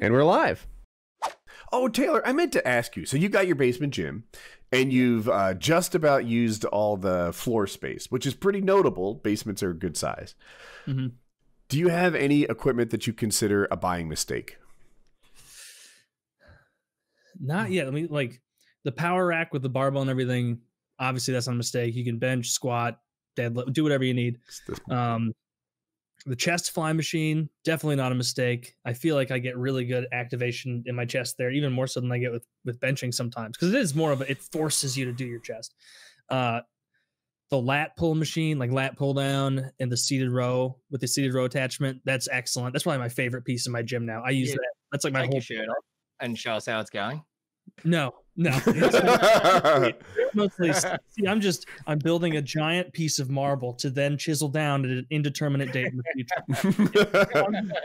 And we're live. Oh, Taylor, I meant to ask you. So you got your basement gym, and you've just about used all the floor space, which is pretty notable. Basements are a good size. Mm-hmm. Do you have any equipment that you consider a buying mistake? Not yet. I mean, like the power rack with the barbell and everything, obviously that's not a mistake. You can bench, squat, deadlift, do whatever you need. The chest fly machine, definitely not a mistake. I feel like I get really good activation in my chest there, even more so than I get with benching sometimes, because it is more of it forces you to do your chest. The lat pull machine, like lat pull down and the seated row with the seated row attachment, that's excellent. That's probably my favorite piece in my gym now. I use that. That's like my whole shirt off and show us how it's going. No. Mostly, see, I'm building a giant piece of marble to then chisel down at an indeterminate date in the future.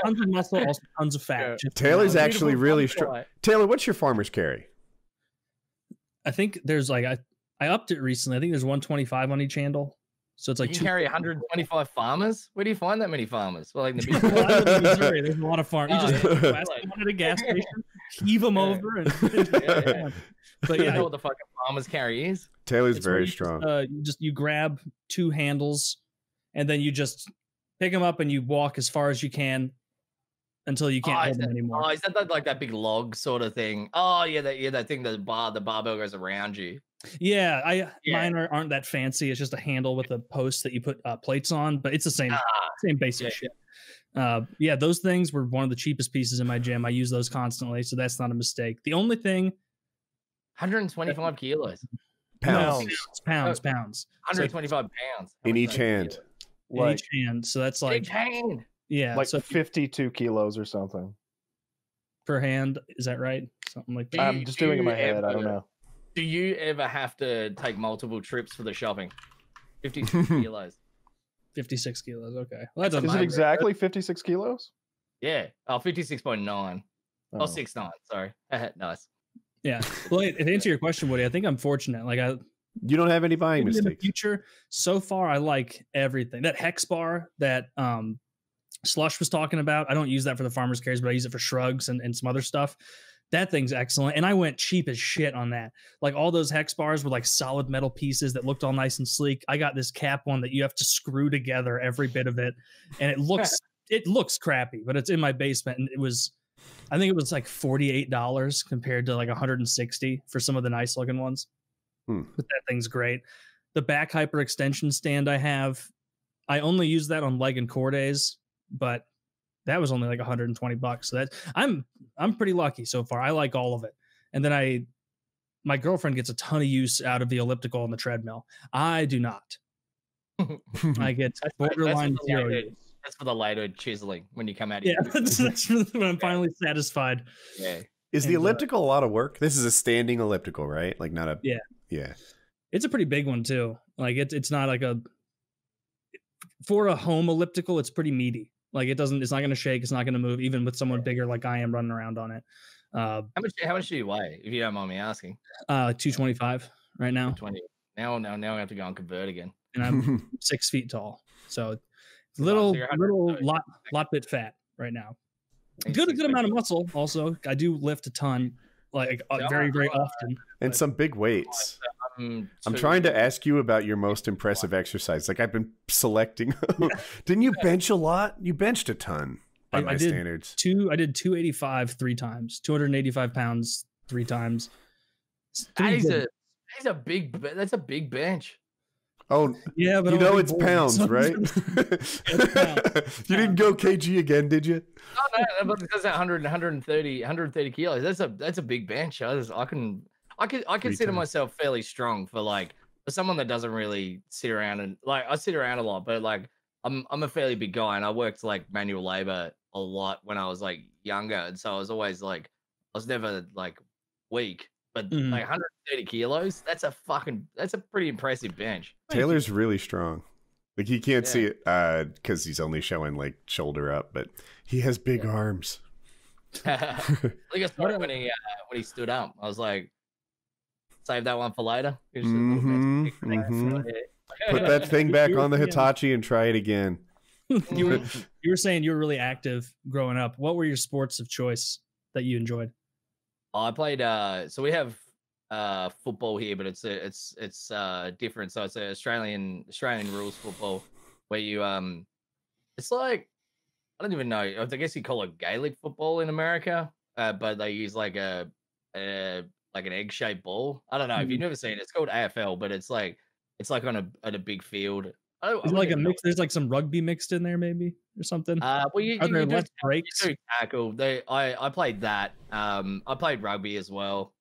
Tons of muscle, also tons of fat. Yeah. Taylor's actually really strong. Taylor, what's your farmer's carry? I think there's like, I upped it recently. I think there's 125 on each handle. So it's like you carry 125 farmers? Where do you find that many farmers? Well, like the Missouri, there's a lot of farmers. You just one at a gas station, heave them over, and but yeah, you know what the fucking farmer's carry is? Taylor's very strong. You grab two handles, and then you just pick them up and you walk as far as you can until you can't hold them anymore. Oh, is that like that big log sort of thing? Oh yeah, that thing. The barbell goes around you. Yeah, mine aren't that fancy. It's just a handle with a post that you put plates on, but it's the same basic shit. Yeah, those things were one of the cheapest pieces in my gym. I use those constantly, so that's not a mistake. The only thing, 125 kilos. Pounds. 125 pounds in each hand. In each hand. So that's like each hand. Yeah, like 52 kilos or something per hand. Is that right? Something like that. I'm just doing it in my head. I don't know. Do you ever have to take multiple trips for the shopping? 56 kilos. 56 kilos. Okay. Well, is it exactly 56 kilos? Yeah. Oh, 56.9. Oh, 6.9. Sorry. Nice. Yeah. Well, to answer your question, Woody, I think I'm fortunate. Like you don't have any buying mistakes. In the future, so far, I like everything. That hex bar that Slush was talking about, I don't use that for the farmer's carries, but I use it for shrugs and some other stuff. That thing's excellent. And I went cheap as shit on that. Like all those hex bars were like solid metal pieces that looked all nice and sleek. I got this cap one that you have to screw together every bit of it. And it looks crappy, but it's in my basement. And I think it was like $48 compared to like $160 for some of the nice looking ones. But that thing's great. The back hyperextension stand I only use that on leg and core days, but that was only like $120. So I'm pretty lucky so far. I like all of it. And then my girlfriend gets a ton of use out of the elliptical and the treadmill. I do not. I get borderline zero. That's for the later chiseling when you come out. Yeah, that's when I'm finally satisfied. Yeah. Is the elliptical a lot of work? This is a standing elliptical, right? Like not a. Yeah. Yeah. It's a pretty big one too. Like it's not like for a home elliptical, it's pretty meaty. Like it's not going to shake. It's not going to move, even with someone bigger like I am running around on it. How much do you weigh, if you don't mind me asking? 225 right now. 20. Now I have to go and convert again. And I'm 6 feet tall, so it's lot bit fat right now. Good amount of muscle. Also, I do lift a ton, like very very often, and some big weights. I'm trying to ask you about your most impressive exercise. Like I've been selecting. Didn't you bench a lot? You benched a ton by my standards. I did 285 3 times, 285 pounds 3 times. That's a big bench. Oh yeah, but it's pounds, right? You didn't go kg again, did you? No, but because 130 kilos. That's a big bench. I consider myself fairly strong for someone that doesn't really sit around and I sit around a lot, but I'm a fairly big guy and I worked manual labor a lot when I was younger, and so I was always I was never weak, but 130 kilos, that's a pretty impressive bench. Taylor's really strong. Like you can't see it because he's only showing shoulder up, but he has big arms. I started when he stood up. I was like, save that one for later. Put that thing back on the Hitachi and try it again. You were saying you were really active growing up. What were your sports of choice? that you enjoyed? I played. So we have football here, but it's different. So it's a Australian rules football where you it's like I don't even know. I guess you call it Gaelic football in America, but they use like like an egg-shaped ball. I don't know if you've never seen it. It's called AFL, but it's like on a big field. Is it like a mix? There's like some rugby mixed in there, maybe, or something. Well, you Are there do less breaks? You do tackle. I played that. I played rugby as well,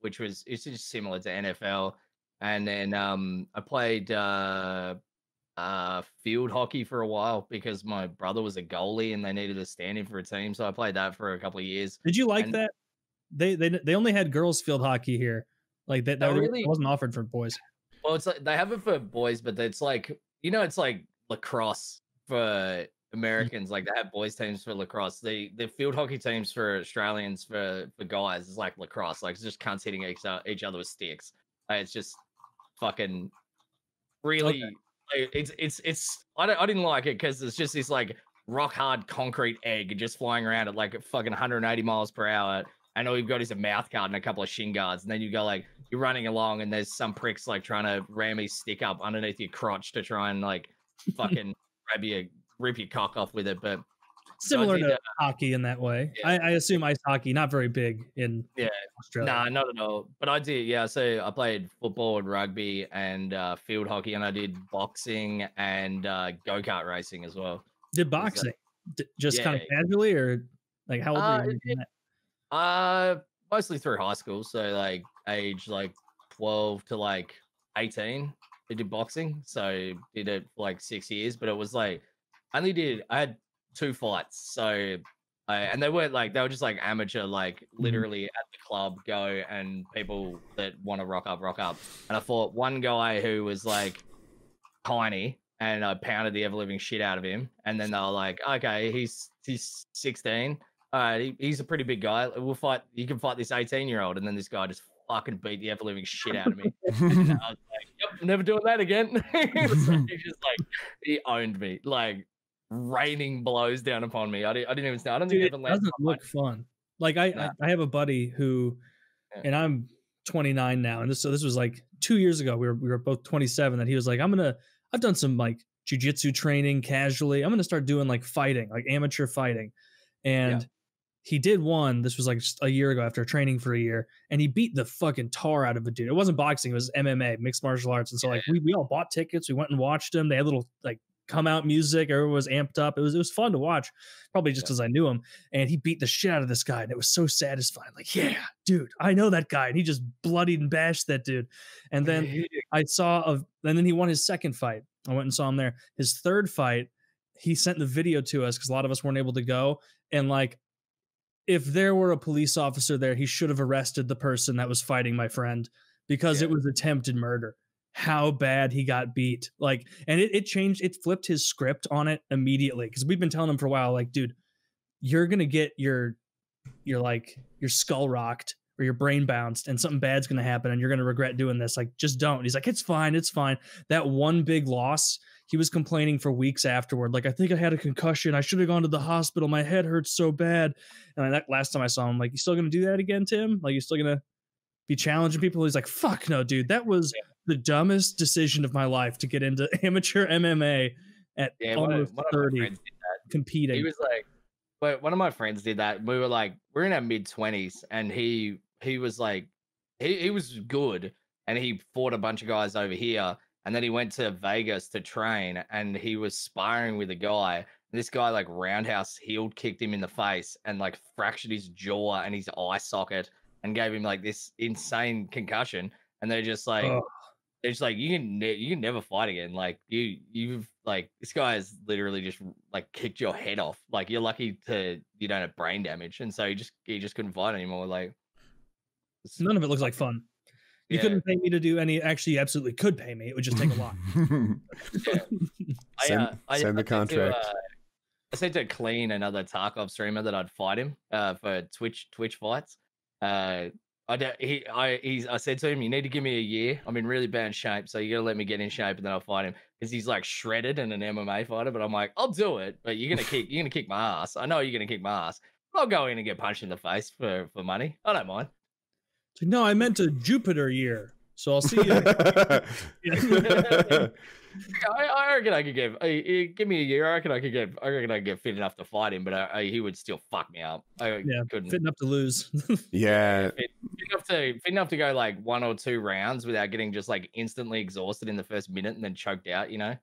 which was it's just similar to NFL. And then I played field hockey for a while because my brother was a goalie and they needed a stand-in for a team, so I played that for a couple of years. Did you like that? They only had girls field hockey here, like that really wasn't offered for boys. Well, it's like they have it for boys, but it's like it's like lacrosse for Americans. Like they have boys teams for lacrosse. The field hockey teams for Australians for guys is like lacrosse. Like it's just cunts hitting each other with sticks. It's just fucking really. Okay. It's I didn't like it because it's just this like rock hard concrete egg just flying around at like fucking 180 miles per hour. And all you've got is a mouth guard and a couple of shin guards. And then you go like, you're running along and there's some pricks like trying to ram his stick up underneath your crotch to try and like fucking rip your cock off with it. But similar to hockey in that way. Yeah. I assume ice hockey, not very big in Australia. Nah, not at all. But I did, yeah. So I played football and rugby and field hockey, and I did boxing and go-kart racing as well. Did boxing? Just kind of casually, or like how old were you doing that? Mostly through high school, so like age like 12 to like 18. I did boxing, so did it for like 6 years. But it was like I had 2 fights, so and they weren't like they were just like amateur, like literally at the club go and people that want to rock up. And I fought one guy who was like tiny, and I pounded the ever living shit out of him. And then they were like, okay, he's 16. All right, he's a pretty big guy. We'll fight. You can fight this 18-year-old, and then this guy just fucking beat the ever living shit out of me. And I was like, "Yep, never doing that again." So he just like he owned me, like raining blows down upon me. I didn't even know. I don't even. It doesn't look fun. Like I have a buddy who, and I'm 29 now, and this was like 2 years ago. We were both 27. That he was like, I've done some like jiu-jitsu training casually. I'm gonna start doing like fighting, like amateur fighting, and. He did one. This was like just a year ago after training for a year, and he beat the fucking tar out of a dude. It wasn't boxing; it was MMA, mixed martial arts. And so, like, we all bought tickets. We went and watched him. They had little like come out music. Everyone was amped up. It was fun to watch, probably just because I knew him. And he beat the shit out of this guy, and it was so satisfying. Like, yeah, dude, I know that guy, and he just bloodied and bashed that dude. And then and then he won his second fight. I went and saw him there. His third fight, he sent the video to us because a lot of us weren't able to go, and like. If there were a police officer there, he should have arrested the person that was fighting my friend because it was attempted murder. How bad he got beat. Like, and it changed, it flipped his script on it immediately. Because we've been telling him for a while, like, dude, you're going to get your skull rocked or your brain bounced and something bad's going to happen and you're going to regret doing this. Like, just don't. He's like, it's fine. That one big loss, he was complaining for weeks afterward. Like, I think I had a concussion. I should have gone to the hospital. My head hurts so bad. And that last time I saw him, like, you still going to do that again, Tim? Like, you still going to be challenging people? He's like, fuck no, dude. That was the dumbest decision of my life to get into amateur MMA at almost 30 competing. He was like, but one of my friends did that. We were like, we're in our mid-20s, and he was like, he was good, and he fought a bunch of guys over here. And then he went to Vegas to train, and he was sparring with a guy. And this guy like roundhouse heel kicked him in the face and like fractured his jaw and his eye socket and gave him like this insane concussion. And they're just like, you can never fight again. Like you've like this guy has literally just like kicked your head off. Like you're lucky you don't have brain damage, and so he just couldn't fight anymore. Like none of it looks like fun. You couldn't pay me to do any. Actually, you absolutely could pay me. It would just take a lot. Send the contract. I said to Clean, another Tarkov streamer, that I'd fight him for Twitch fights. I said to him, you need to give me a year. I'm in really bad shape, so you got to let me get in shape, and then I'll fight him, because he's like shredded and an MMA fighter. But I'm like, I'll do it, but you're gonna kick my ass. I know you're gonna kick my ass. I'll go in and get punched in the face for money. I don't mind. No, I meant a Jupiter year. So I'll see you. I reckon I could give me a year. I reckon I could get fit enough to fight him, but he would still fuck me up. I couldn't. Fit enough to lose. Yeah. Fit enough to go like 1 or 2 rounds without getting just like instantly exhausted in the first minute and then choked out, you know?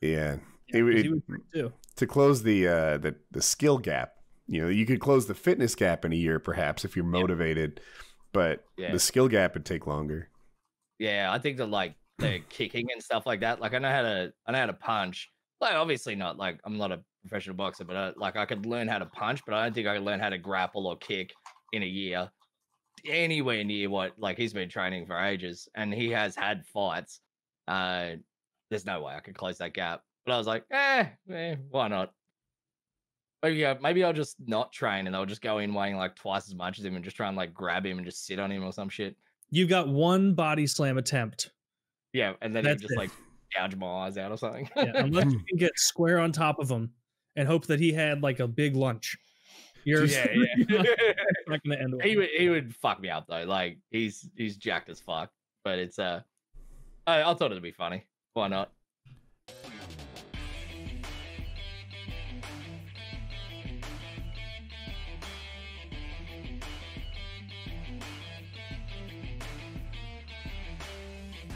Yeah. Too. To close the skill gap, you know, you could close the fitness gap in a year perhaps if you're motivated, but the skill gap would take longer. Yeah, I think that like the kicking and stuff like that. Like I know how to punch. Like obviously not like I'm not a professional boxer, but like I could learn how to punch, but I don't think I could learn how to grapple or kick in a year anywhere near what like he's been training for ages, and he has had fights. There's no way I could close that gap. But I was like, why not? Maybe I'll just not train and I'll just go in weighing like twice as much as him and just try and like grab him and just sit on him or some shit. You've got one body slam attempt. Yeah, and then just like gouge my eyes out or something. Unless you can get square on top of him and hope that he had like a big lunch. You're not gonna end well. He would fuck me up though. Like he's jacked as fuck. But it's I thought it'd be funny. Why not?